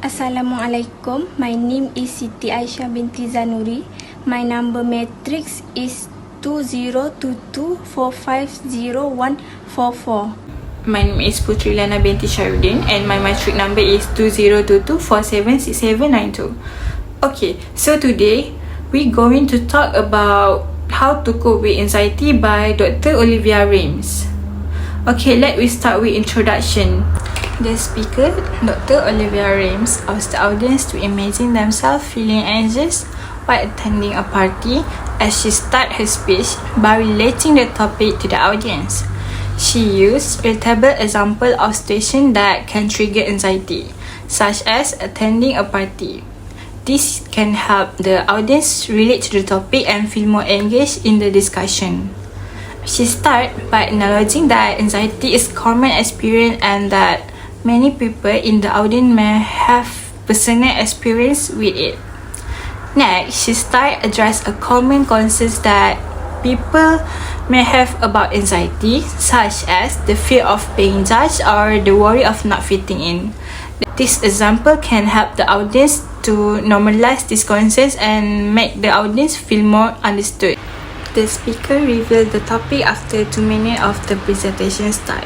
Assalamualaikum. My name is Siti Aisyah binti Zanuri. My number matrix is 2022450144. My name is Puteri Liyana binti Sharudin and my matric number is 2022476792. Okay, so today we're going to talk about how to cope with anxiety by Dr. Olivia Remes. Okay, let me start with introduction. The speaker, Dr. Olivia Remes, asks the audience to imagine themselves feeling anxious while attending a party as she starts her speech by relating the topic to the audience. She used relatable examples of situations that can trigger anxiety, such as attending a party. This can help the audience relate to the topic and feel more engaged in the discussion. She starts by acknowledging that anxiety is a common experience and that many people in the audience may have personal experience with it. Next, she starts address a common concerns that people may have about anxiety, such as the fear of being judged or the worry of not fitting in. This example can help the audience to normalize these concerns and make the audience feel more understood. The speaker revealed the topic after 2 minutes of the presentation start.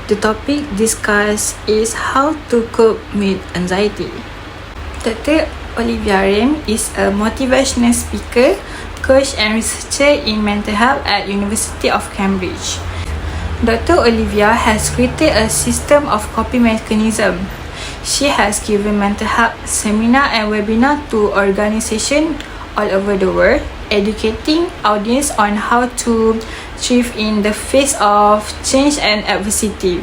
The topic discussed is how to cope with anxiety. Dr. Olivia Remes is a motivational speaker, coach and researcher in mental health at University of Cambridge. Dr. Olivia has created a system of coping mechanism. She has given mental health seminar and webinar to organizations all over the world, educating audience on how to thrive in the face of change and adversity.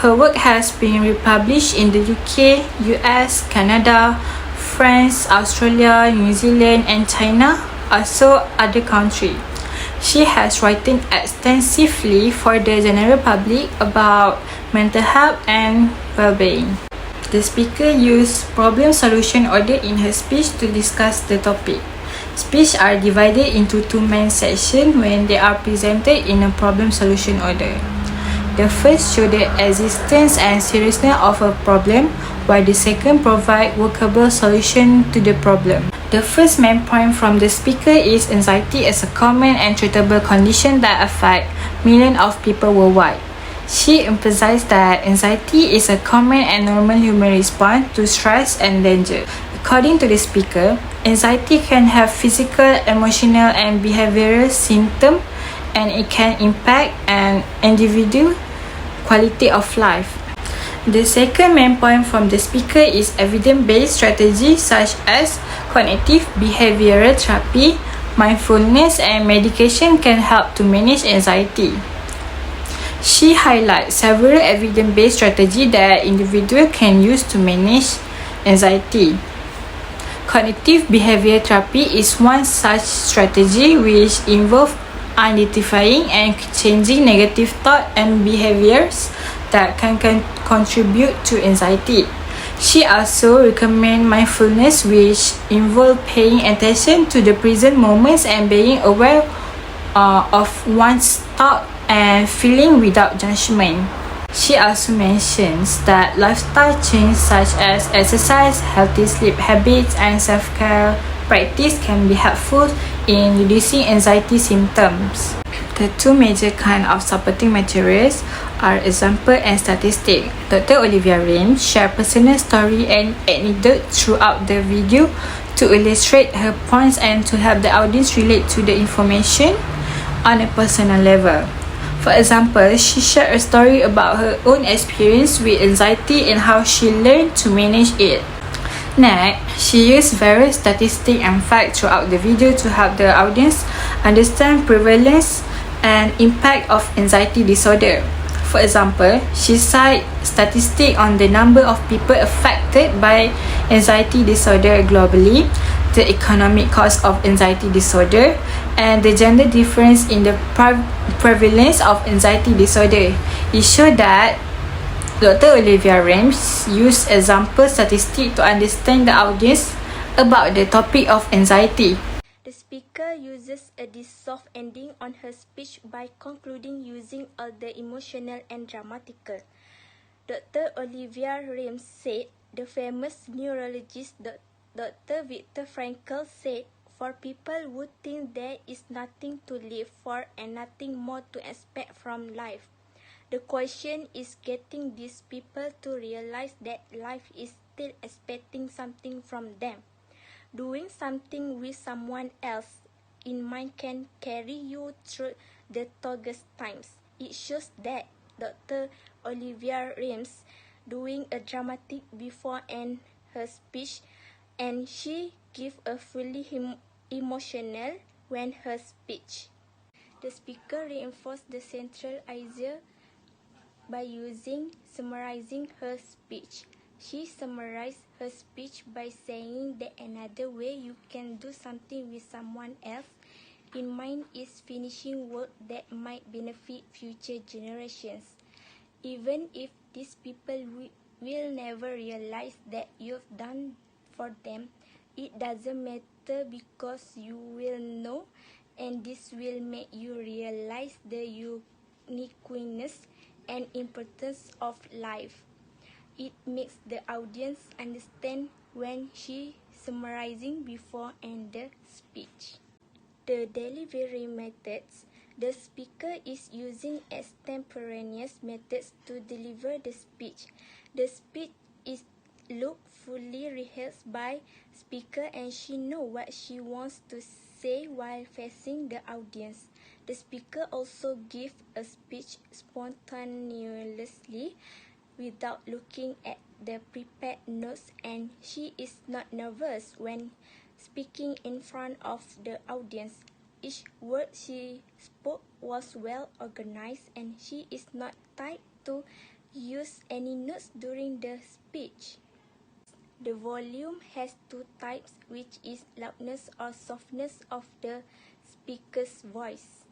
Her work has been republished in the UK, US, Canada, France, Australia, New Zealand and China, also other countries. She has written extensively for the general public about mental health and well-being. The speaker used problem-solution order in her speech to discuss the topic. Speeches are divided into 2 main sections when they are presented in a problem-solution order. The first shows the existence and seriousness of a problem, while the second provides workable solution to the problem. The first main point from the speaker is anxiety is a common and treatable condition that affects millions of people worldwide. She emphasized that anxiety is a common and normal human response to stress and danger. According to the speaker, anxiety can have physical, emotional, and behavioral symptoms, and it can impact an individual quality of life. The second main point from the speaker is evidence-based strategies such as cognitive behavioral therapy, mindfulness, and medication can help to manage anxiety. She highlights several evidence-based strategies that individuals can use to manage anxiety. Cognitive behavior therapy is one such strategy which involves identifying and changing negative thoughts and behaviors that can contribute to anxiety. She also recommends mindfulness, which involves paying attention to the present moments and being aware of one's thoughts and feeling without judgment. She also mentions that lifestyle change such as exercise, healthy sleep habits, and self-care practice can be helpful in reducing anxiety symptoms. The 2 major kinds of supporting materials are example and statistic. Dr. Olivia Remes shares personal story and anecdotes throughout the video to illustrate her points and to help the audience relate to the information on a personal level. For example, she shared a story about her own experience with anxiety and how she learned to manage it. Next, she used various statistics and facts throughout the video to help the audience understand prevalence and impact of anxiety disorder. For example, she cited statistics on the number of people affected by anxiety disorder globally, the economic cost of anxiety disorder, and the gender difference in the prevalence of anxiety disorder. It showed that Dr. Olivia Remes used example statistics to understand the audience about the topic of anxiety. The speaker uses a soft ending on her speech by concluding using all the emotional and dramatical. Dr. Olivia Remes said, The famous neurologist Dr. Viktor Frankl said, "For people who think there is nothing to live for and nothing more to expect from life, the question is getting these people to realize that life is still expecting something from them. Doing something with someone else in mind can carry you through the toughest times." It shows that Dr. Olivia Remes doing a dramatic before and her speech, and she give a fully emotional when her speech. The speaker reinforced the central idea by summarizing her speech. She summarized her speech by saying that another way you can do something with someone else in mind is finishing work that might benefit future generations. Even if these people will never realize that you've done for them, it doesn't matter because you will know, and this will make you realize the uniqueness and importance of life. It makes the audience understand when she summarizing before and the speech. The delivery methods. The speaker is using extemporaneous methods to deliver the speech. The speech is fully rehearsed by speaker, and she knows what she wants to say while facing the audience. The speaker also gives a speech spontaneously without looking at the prepared notes, and she is not nervous when speaking in front of the audience. Each word she spoke was well organized, and she is not tied to use any notes during the speech. The volume has two types, which is loudness or softness of the speaker's voice.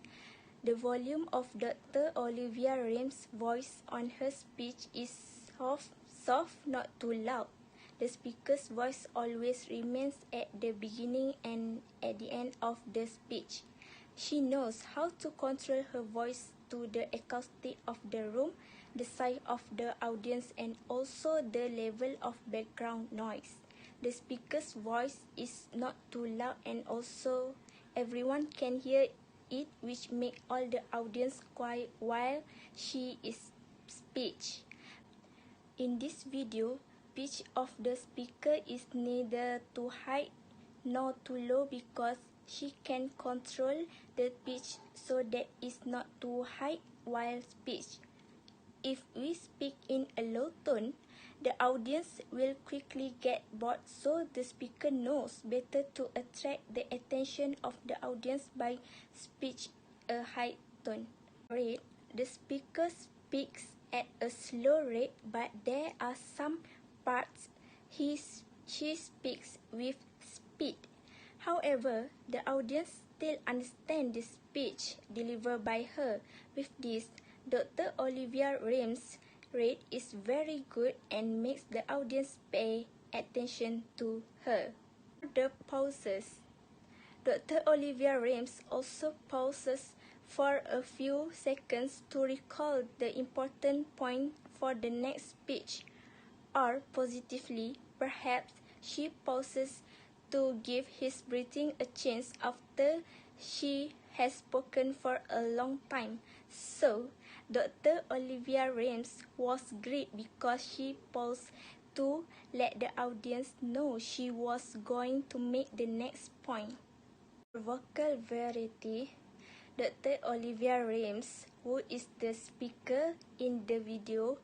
The volume of Dr. Olivia Remes' voice on her speech is soft, not too loud. The speaker's voice always remains at the beginning and at the end of the speech. She knows how to control her voice to the acoustic of the room, the size of the audience, and also the level of background noise. The speaker's voice is not too loud, and also everyone can hear it, which make all the audience quiet while she is speech. In this video, pitch of the speaker is neither too high nor too low because she can control the pitch so that it's not too high while speech. If we speak in a low tone, the audience will quickly get bored, so the speaker knows better to attract the attention of the audience by speech a high tone. Rate. The speaker speaks at a slow rate, but there are some parts she speaks with speed. However, the audience still understands the speech delivered by her. With this, Dr. Olivia Remes' rate is very good and makes the audience pay attention to her. The pauses. Dr. Olivia Remes also pauses for a few seconds to recall the important point for the next speech. Or positively, perhaps she pauses to give his breathing a chance after she has spoken for a long time. So, Dr. Olivia Remes was great because she paused to let the audience know she was going to make the next point. Vocal variety. Dr. Olivia Remes, who is the speaker in the video,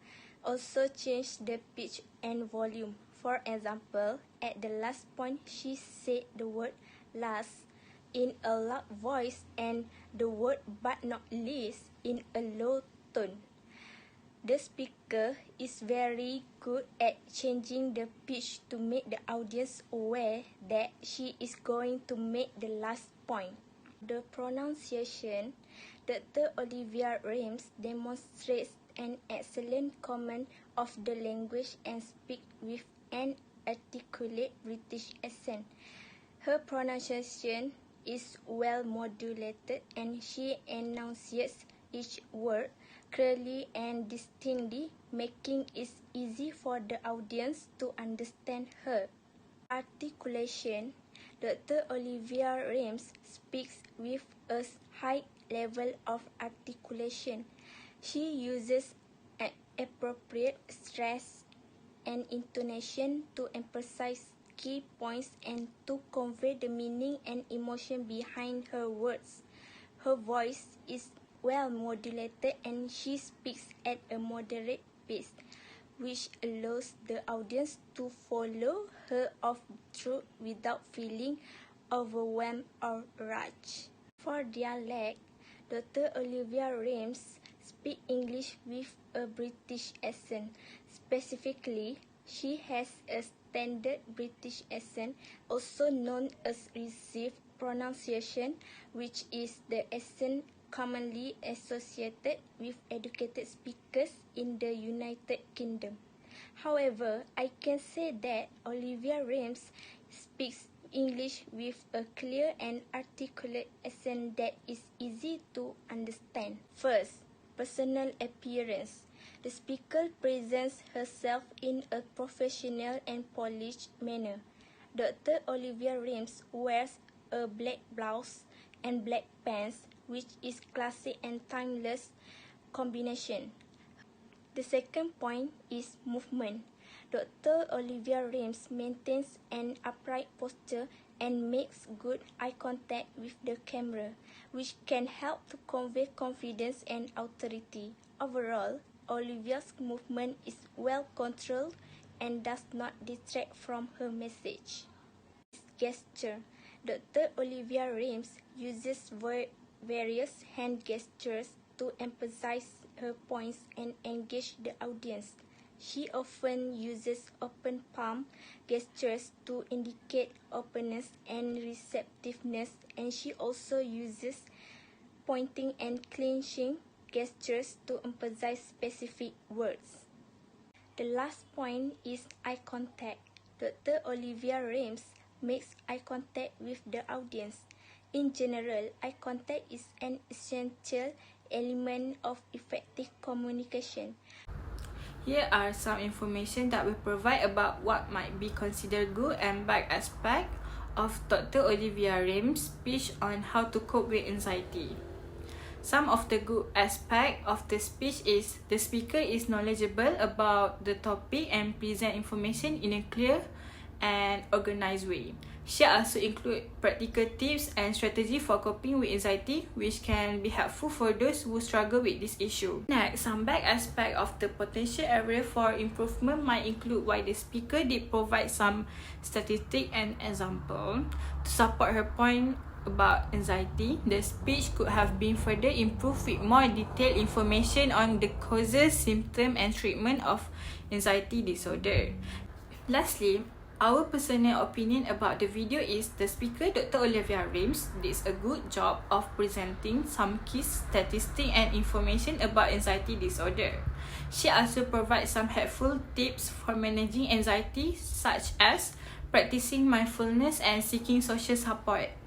also changed the pitch and volume. For example, at the last point, she said the word last in a loud voice and the word but not least in a low tone. The speaker is very good at changing the pitch to make the audience aware that she is going to make the last point. The pronunciation. Dr. Olivia Remes demonstrates an excellent command of the language and speaks with an articulate British accent. Her pronunciation is well modulated and she enunciates each word clearly and distinctly, making it easy for the audience to understand her. Articulation. Dr. Olivia Remes speaks with a high level of articulation. She uses an appropriate stress and intonation to emphasize key points and to convey the meaning and emotion behind her words. Her voice is well modulated and she speaks at a moderate pace, which allows the audience to follow her through without feeling overwhelmed or rushed. For dialect, Dr. Olivia Remes speaks English with a British accent. Specifically, she has a standard British accent, also known as received pronunciation, which is the accent commonly associated with educated speakers in the United Kingdom. However, I can say that Olivia Remes speaks English with a clear and articulate accent that is easy to understand. First, personal appearance. The speaker presents herself in a professional and polished manner. Dr. Olivia Remes wears a black blouse and black pants, which is classic and timeless combination. The second point is movement. Dr. Olivia Remes maintains an upright posture and makes good eye contact with the camera, which can help to convey confidence and authority. Overall, Olivia's movement is well controlled and does not detract from her message. Gesture. Dr. Olivia Remes uses various hand gestures to emphasize her points and engage the audience. She often uses open palm gestures to indicate openness and receptiveness, and she also uses pointing and clenching gestures to emphasize specific words. The last point is eye contact. Dr. Olivia Remes makes eye contact with the audience. In general, eye contact is an essential element of effective communication. Here are some information that we provide about what might be considered good and bad aspect of Dr. Olivia Remes' speech on how to cope with anxiety. Some of the good aspect of the speech is the speaker is knowledgeable about the topic and present information in a clear and organized way. She also includes practical tips and strategies for coping with anxiety, which can be helpful for those who struggle with this issue. Next, some bad aspect of the potential area for improvement might include why the speaker did provide some statistic and example to support her point about anxiety. The speech could have been further improved with more detailed information on the causes, symptoms, and treatment of anxiety disorder. Lastly, our personal opinion about the video is the speaker, Dr. Olivia Remes, did a good job of presenting some key statistics and information about anxiety disorder. She also provides some helpful tips for managing anxiety, such as practicing mindfulness and seeking social support.